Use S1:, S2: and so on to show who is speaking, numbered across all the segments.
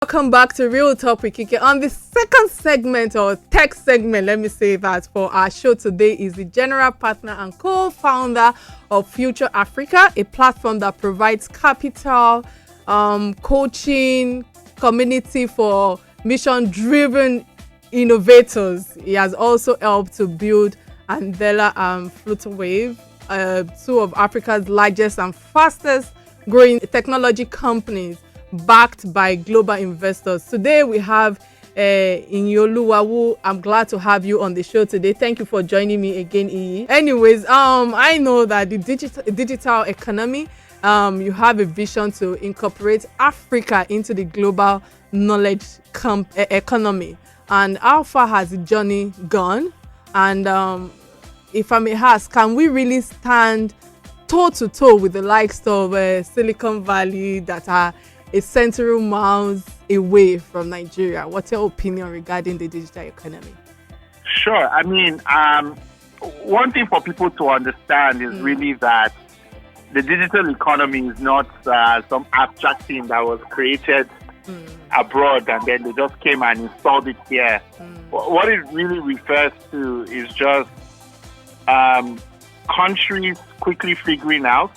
S1: Welcome back to Real Talk with Kike. On the second segment or tech segment, let me say that for our show today is the general partner and co-founder of Future Africa, a platform that provides capital, coaching, community for mission-driven innovators. He has also helped to build Andela and Flutterwave, two of Africa's largest and fastest growing technology companies, backed by global investors. Today we have Iyinoluwa, who I'm glad to have you on the show today. Thank you for joining me again, Iyi. Anyways, I know that the digital economy, you have a vision to incorporate Africa into the global knowledge economy. And how far has the journey gone? And if I may ask, can we really stand toe to toe with the likes of Silicon Valley that are a century miles away from Nigeria? What's your opinion regarding the digital economy?
S2: Sure. I mean, one thing for people to understand is really that the digital economy is not some abstract thing that was created abroad and then they just came and installed it here. What it really refers to is just countries quickly figuring out,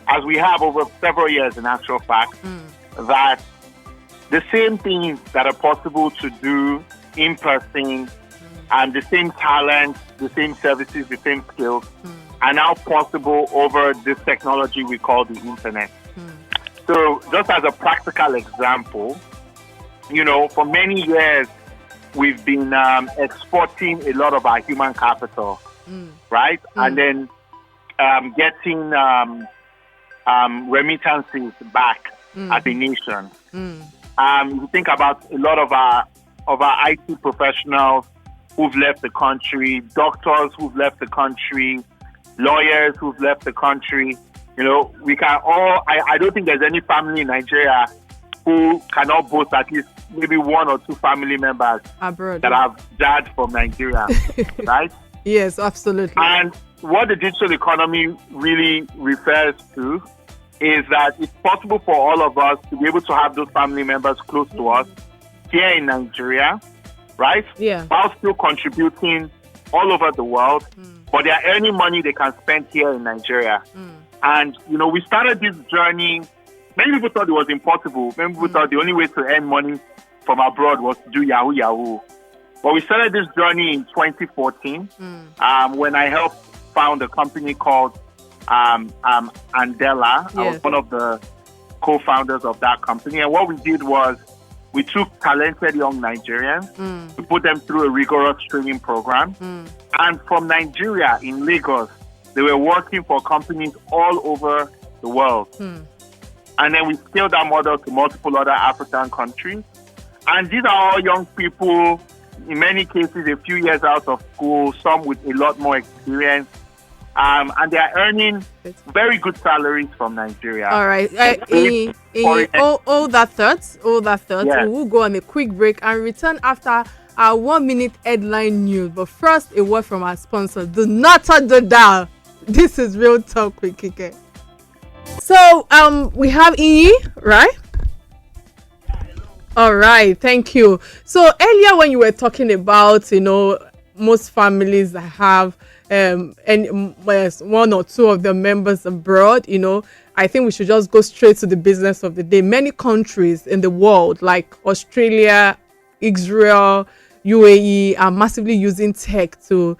S2: as we have over several years in actual fact, that the same things that are possible to do in person and the same talent, the same services, the same skills are now possible over this technology we call the internet. So just as a practical example, for many years we've been exporting a lot of our human capital, right? And then getting remittances back as a nation. You think about a lot of our IT professionals who've left the country, doctors who've left the country, lawyers who've left the country. We can all, I don't think there's any family in Nigeria who cannot boast at least maybe one or two family members
S1: abroad
S2: that have died from Nigeria, right?
S1: Yes, absolutely.
S2: And what the digital economy really refers to is that it's possible for all of us to be able to have those family members close to us here in Nigeria, right?
S1: Yeah.
S2: While still contributing all over the world, but they are earning money they can spend here in Nigeria. And, we started this journey. Many people thought it was impossible. Many people thought the only way to earn money from abroad was to do Yahoo. But we started this journey in 2014 when I helped found a company called Andela. I was one of the co-founders of that company. And what we did was we took talented young Nigerians, we put them through a rigorous training program. And from Nigeria in Lagos, they were working for companies all over the world. And then we scaled that model to multiple other African countries. And these are all young people, in many cases, a few years out of school, some with a lot more experience. And they are earning very good salaries from Nigeria.
S1: All right. All that thoughts.
S2: Yeah.
S1: We'll go on a quick break and return after our 1 minute headline news. But first, a word from our sponsor. Do not touch the dial. This is Real Talk with Kike. So, we have Iyi, right? All right. Thank you. So earlier when you were talking about, most families that have one or two of the members abroad, I think we should just go straight to the business of the day. Many countries in the world, like Australia, Israel, UAE, are massively using tech to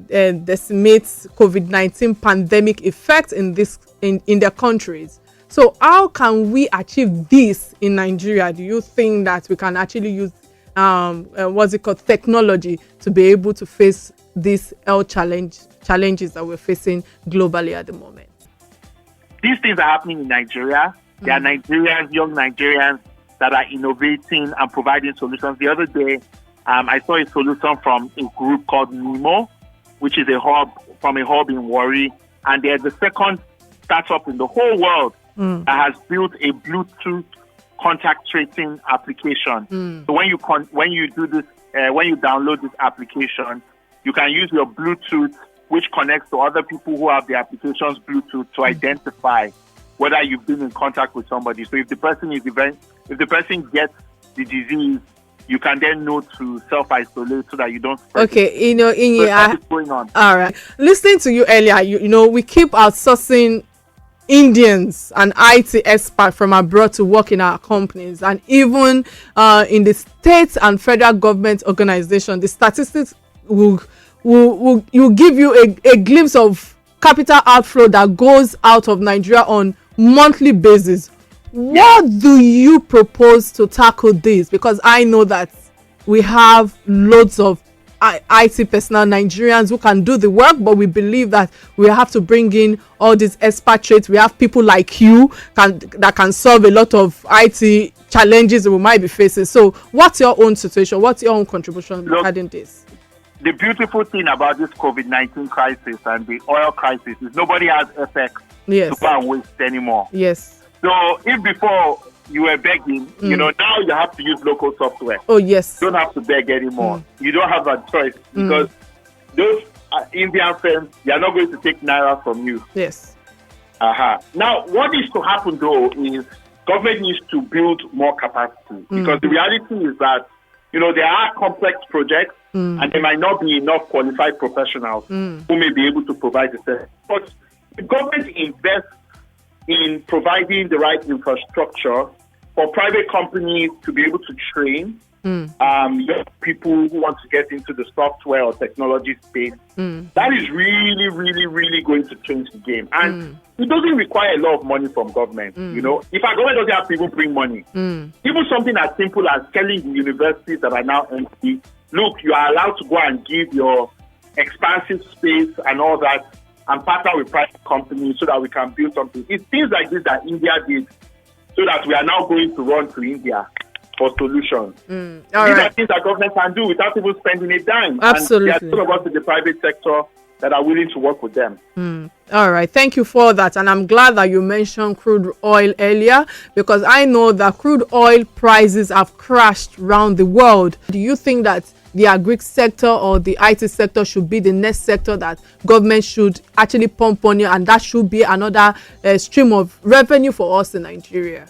S1: decimate COVID-19 pandemic effects in their countries. So how can we achieve this in Nigeria? Do you think that we can actually use technology to be able to face these health challenges that we're facing globally at the moment?
S2: These things are happening in Nigeria. There are Nigerians, young Nigerians that are innovating and providing solutions. The other day, I saw a solution from a group called Nemo, which is a hub in Warri. And they're the second startup in the whole world that has built a Bluetooth contact tracing application. So when you do this, when you download this application, you can use your Bluetooth, which connects to other people who have the application's Bluetooth, to identify whether you've been in contact with somebody. So if the person gets the disease, you can then know to self-isolate so that you don't spread.
S1: Okay,
S2: What's going on?
S1: All right. Listening to you earlier, we keep outsourcing Indians and IT experts from abroad to work in our companies, and even in the state and federal government organization, the statistics will give you a glimpse of capital outflow that goes out of Nigeria on monthly basis. What do you propose to tackle this? Because I know that we have loads of IT personnel, Nigerians, who can do the work, but we believe that we have to bring in all these expatriates. We have people like you that can solve a lot of IT challenges that we might be facing. So what's your own situation? What's your own contribution regarding this?
S2: The beautiful thing about this COVID-19 crisis and the oil crisis is nobody has FX to go and waste anymore.
S1: Yes.
S2: So if before you were begging, now you have to use local software.
S1: Oh, yes.
S2: You don't have to beg anymore. You don't have a choice because those Indian firms, they are not going to take naira from you.
S1: Yes.
S2: Now, what is to happen though is government needs to build more capacity because the reality is that, there are complex projects and there might not be enough qualified professionals who may be able to provide the service. But the government invests in providing the right infrastructure for private companies to be able to train young people who want to get into the software or technology space. That is really, really, really going to change the game. And it doesn't require a lot of money from government. If our government doesn't have to even bring money, even something as simple as telling the universities that are now empty, look, you are allowed to go and give your expansive space and all that and partner with private companies so that we can build something. It's things like this that India did so that we are now going to run to India for solutions. These are things that government can do without even spending a dime.
S1: Absolutely.
S2: And there are some of us in the private sector that are willing to work with them.
S1: All right. Thank you for that. And I'm glad that you mentioned crude oil earlier, because I know that crude oil prices have crashed around the world. Do you think that the agri sector or the IT sector should be the next sector that government should actually pump money, and that should be another stream of revenue for us in Nigeria?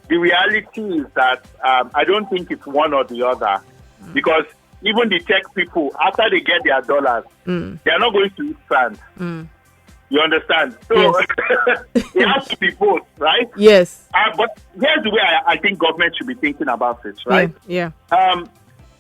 S2: The reality is that I don't think it's one or the other, because even the tech people, after they get their dollars, they are not going to eat sand. You understand? So yes. It has to be both, right?
S1: Yes.
S2: But here's the way I think government should be thinking about it, right?
S1: Yeah.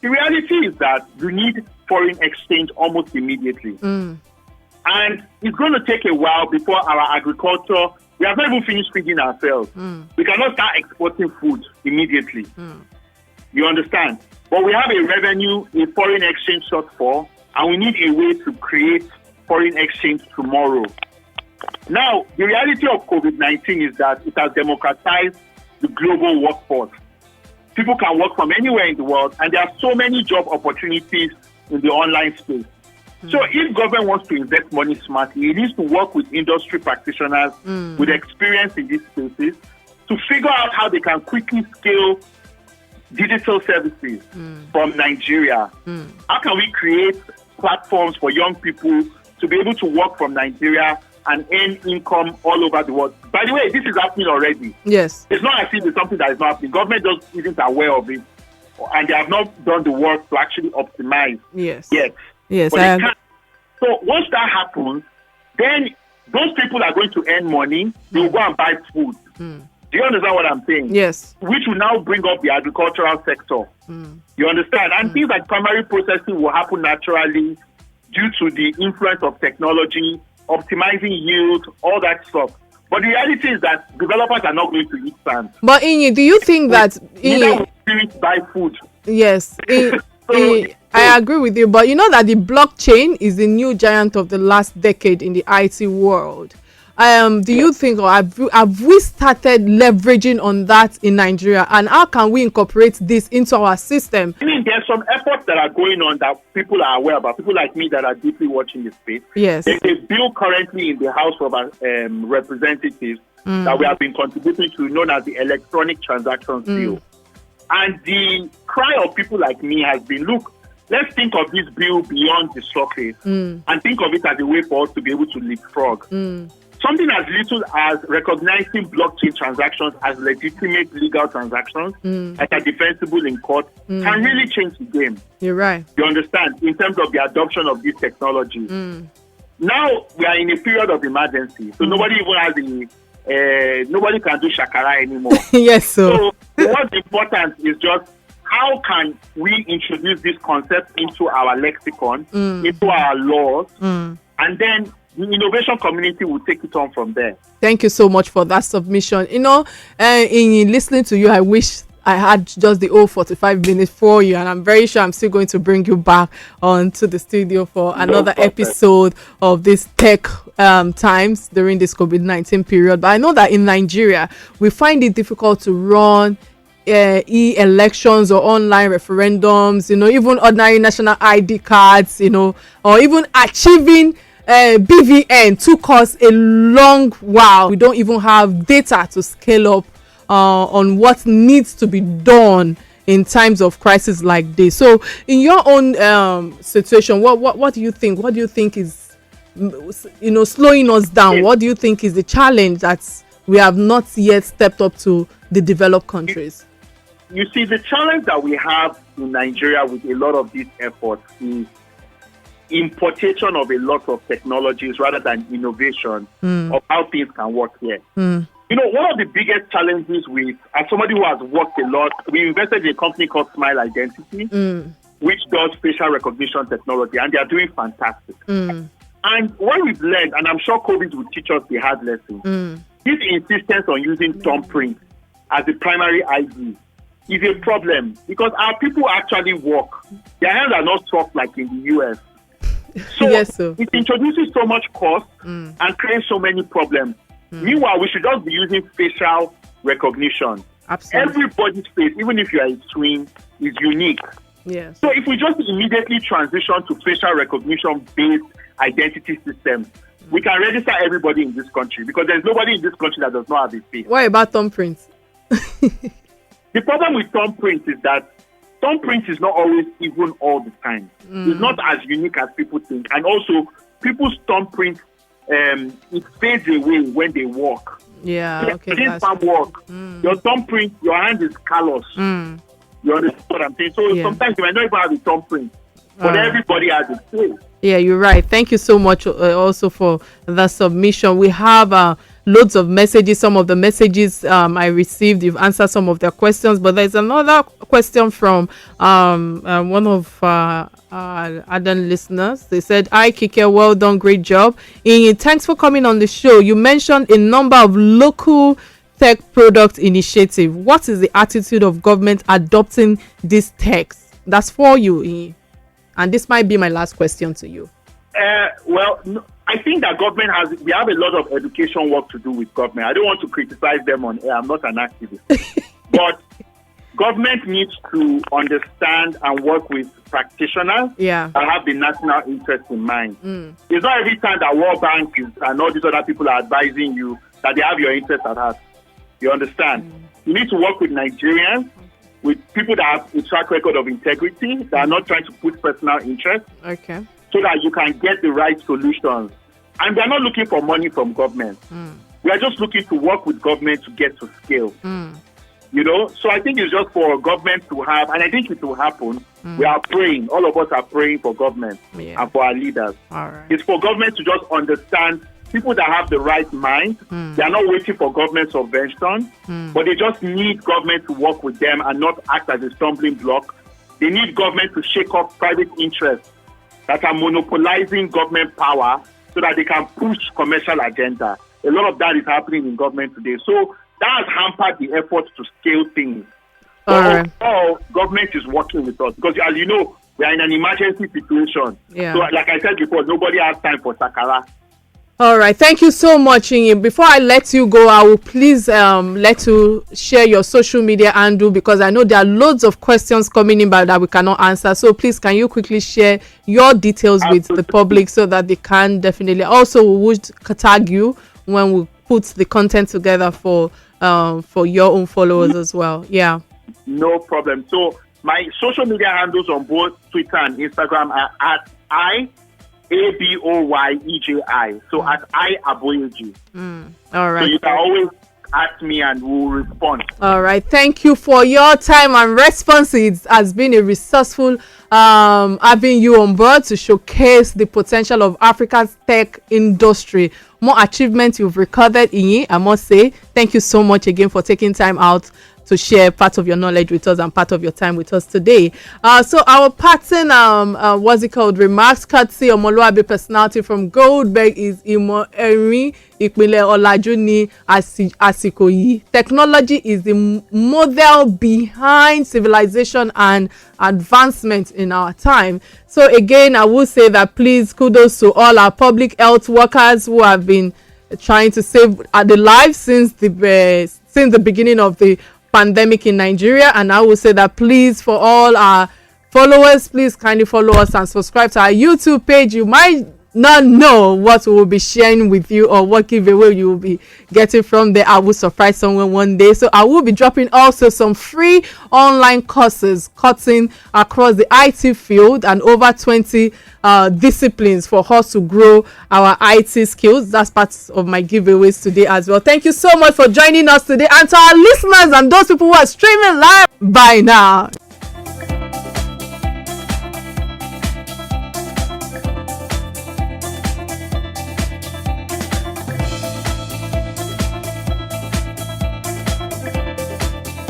S2: The reality is that you need foreign exchange almost immediately. And it's going to take a while before our agriculture, we have not even finished feeding ourselves. We cannot start exporting food immediately. You understand? But we have a revenue, a foreign exchange shortfall, and we need a way to create foreign exchange tomorrow. Now, the reality of COVID-19 is that it has democratized the global workforce. People can work from anywhere in the world, and there are so many job opportunities in the online space. So if government wants to invest money smartly, it needs to work with industry practitioners with experience in these spaces to figure out how they can quickly scale digital services from Nigeria. How can we create platforms for young people to be able to work from Nigeria and earn income all over the world? By the way, this is happening already.
S1: Yes.
S2: It's not as if it's something that is not happening. Government just isn't aware of it, and they have not done the work to actually optimize yet.
S1: Yes.
S2: But so once that happens, then those people are going to earn money. They will go and buy food. Do you understand what I'm saying?
S1: Yes.
S2: Which will now bring up the agricultural sector. You understand? And things like primary processing will happen naturally due to the influence of technology, optimizing yield, all that stuff. But the reality is that developers are not going to eat sand.
S1: But Inyi, do you think that
S2: buy food?
S1: Yes. I agree with you, but you know that the blockchain is the new giant of the last decade in the IT world. Do you think, or have we started leveraging on that in Nigeria, and how can we incorporate this into our system?
S2: I mean, there's some efforts that are going on that people are aware about, people like me that are deeply watching the space.
S1: Yes.
S2: There's a bill currently in the House of Representatives that we have been contributing to, known as the Electronic Transactions Bill. And the cry of people like me has been, look, let's think of this bill beyond the surface and think of it as a way for us to be able to leapfrog. something as little as recognizing blockchain transactions as legitimate legal transactions that are defensible in court can really change the game.
S1: You're right.
S2: You understand? In terms of the adoption of this technology. Now we are in a period of emergency, so nobody even has nobody can do shakara anymore.
S1: Yes,
S2: so what's important is just how can we introduce this concept into our lexicon, into our laws, and then the innovation community will take it on from there.
S1: Thank you so much for that submission. In listening to you, I wish I had just the whole 45 minutes for you, and I'm very sure I'm still going to bring you back onto the studio for another episode of this tech times during this COVID-19 period. But I know that in Nigeria, we find it difficult to run e-elections or online referendums, even ordinary national ID cards, or even achieving BVN took us a long while. We don't even have data to scale up on what needs to be done in times of crisis like this. So in your own situation, what do you think? What do you think is slowing us down? What do you think is the challenge that we have not yet stepped up to the developed countries?
S2: You see, the challenge that we have in Nigeria with a lot of these efforts is importation of a lot of technologies rather than innovation of how things can work here. One of the biggest challenges with, as somebody who has worked a lot, we invested in a company called Smile Identity, which does facial recognition technology, and they are doing fantastic. And what we've learned, and I'm sure COVID will teach us the hard lesson, this insistence on using thumbprint as the primary ID is a problem because our people actually walk. Their hands are not soft like in the US. So it introduces so much cost and creates so many problems. Meanwhile, we should just be using facial recognition.
S1: Absolutely.
S2: Everybody's face, even if you are a twin, is unique.
S1: Yes.
S2: So if we just immediately transition to facial recognition-based identity systems, we can register everybody in this country because there's nobody in this country that does not have a face.
S1: What about thumbprints?
S2: The problem with thumbprint is that thumbprint is not always even all the time. It's not as unique as people think. And also, people's thumbprint, it fades away when they walk.
S1: Yeah, okay.
S2: Your thumbprint, your hand is callous. You understand what I'm saying? So sometimes you might not even have a thumbprint, but everybody has a face.
S1: Yeah, you're right. Thank you so much also for the submission. We have loads of messages. Some of the messages I received, you've answered some of their questions, but there's another question from one of our ardent listeners. They said, "Hi Kike, well done, great job. Thanks for coming on the show. You mentioned a number of local tech product initiative. What is the attitude of government adopting these techs?" That's for you, Iyin. And this might be my last question to you.
S2: I think that we have a lot of education work to do with government. I don't want to criticize them on air. I'm not an activist. But government needs to understand and work with practitioners that have the national interest in mind. It's not every time that World Bank and all these other people are advising you that they have your interest at heart. You understand? You need to work with Nigerians, with people that have a track record of integrity, that are not trying to put personal interest.
S1: Okay.
S2: So that you can get the right solutions. And we are not looking for money from government. We are just looking to work with government to get to scale. So I think it's just for government to have, and I think it will happen. We are praying. All of us are praying for government and for our leaders.
S1: All right.
S2: It's for government to just understand people that have the right mind. They are not waiting for government subvention, but they just need government to work with them and not act as a stumbling block. They need government to shake off private interests that are monopolizing government power so that they can push commercial agenda. A lot of that is happening in government today. So that has hampered the effort to scale things. All government is working with us because, as you know, we are in an emergency situation. So like I said before, nobody has time for sakara.
S1: All right. Thank you so much, Iyin. Before I let you go, I will please let you share your social media handle because I know there are loads of questions coming in but that we cannot answer. So please, can you quickly share your details with the public so that they can definitely also we would tag you when we put the content together for your own followers as well. Yeah.
S2: No problem. So my social media handles on both Twitter and Instagram are at Aboyeji. So at Aboyeji.
S1: All right.
S2: So you can always ask me and we'll respond.
S1: All right. Thank you for your time and response. It has been a resourceful having you on board to showcase the potential of Africa's tech industry. More achievements you've recorded, Iyi, I must say. Thank you so much again for taking time out to share part of your knowledge with us and part of your time with us today. So our pattern, what's it called, remarks courtesy Iyinoluwa personality from Goldberg is Imo Erin Ìpìlẹ̀ Ọ̀làjú ní àsìkò yìí. Technology is the model behind civilization and advancement in our time. So again, I will say that please kudos to all our public health workers who have been trying to save the lives since the beginning of the pandemic in Nigeria. And I will say that please, for all our followers, please kindly follow us and subscribe to our YouTube page. You might not know what we will be sharing with you or what giveaway you will be getting from there. I will surprise someone one day. So I will be dropping also some free online courses cutting across the IT field and over 20 disciplines for us to grow our IT skills. That's part of my giveaways today as well. Thank you so much for joining us today, and to our listeners and those people who are streaming live, bye now.